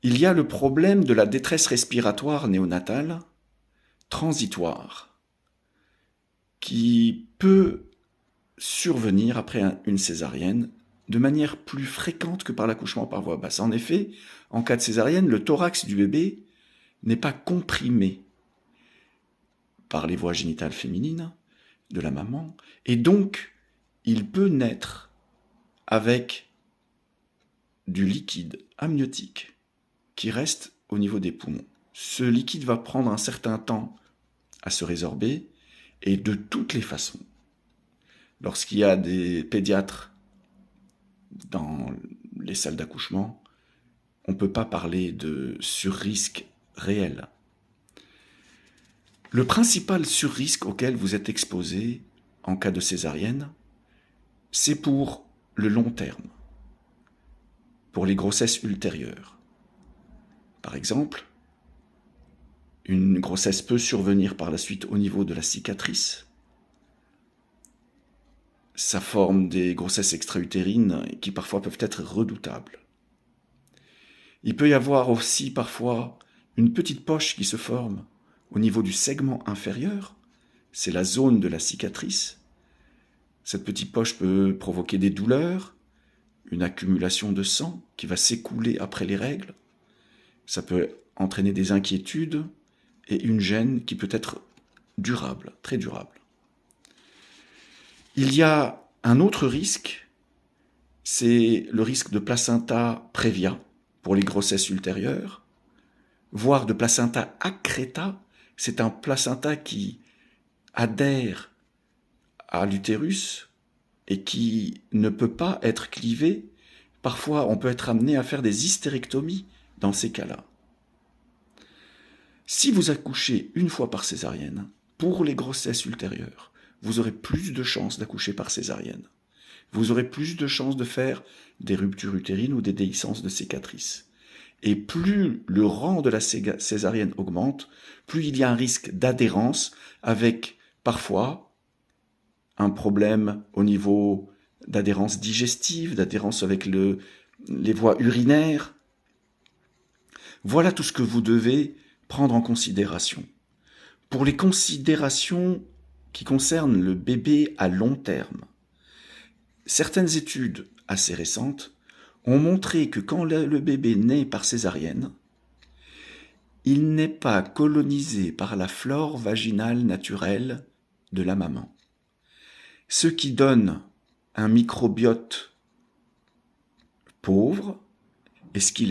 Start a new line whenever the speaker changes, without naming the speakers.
Il y a le problème de la détresse respiratoire néonatale transitoire qui peut survenir après une césarienne de manière plus fréquente que par l'accouchement par voie basse. En effet, en cas de césarienne, le thorax du bébé n'est pas comprimé par les voies génitales féminines de la maman, et donc il peut naître avec du liquide amniotique qui reste au niveau des poumons. Ce liquide va prendre un certain temps à se résorber, et de toutes les façons, lorsqu'il y a des pédiatres dans les salles d'accouchement, on ne peut pas parler de surrisque réel. Le principal surrisque auquel vous êtes exposé en cas de césarienne, c'est pour le long terme, pour les grossesses ultérieures. Par exemple, une grossesse peut survenir par la suite au niveau de la cicatrice. Ça forme des grossesses extra-utérines qui parfois peuvent être redoutables. Il peut y avoir aussi parfois une petite poche qui se forme au niveau du segment inférieur, c'est la zone de la cicatrice. Cette petite poche peut provoquer des douleurs, une accumulation de sang qui va s'écouler après les règles. Ça peut entraîner des inquiétudes et une gêne qui peut être durable, très durable. Il y a un autre risque, c'est le risque de placenta prévia pour les grossesses ultérieures, voire de placenta accreta. C'est un placenta qui adhère à l'utérus et qui ne peut pas être clivé. Parfois, on peut être amené à faire des hystérectomies dans ces cas-là. Si vous accouchez une fois par césarienne, pour les grossesses ultérieures, vous aurez plus de chances d'accoucher par césarienne. Vous aurez plus de chances de faire des ruptures utérines ou des déhiscences de cicatrices. Et plus le rang de la césarienne augmente, plus il y a un risque d'adhérence avec parfois un problème au niveau d'adhérence digestive, d'adhérence avec les voies urinaires. Voilà tout ce que vous devez prendre en considération. Pour les considérations qui concernent le bébé à long terme, certaines études assez récentes ont montré que quand le bébé naît par césarienne, il n'est pas colonisé par la flore vaginale naturelle de la maman, ce qui donne un microbiote pauvre et ce qui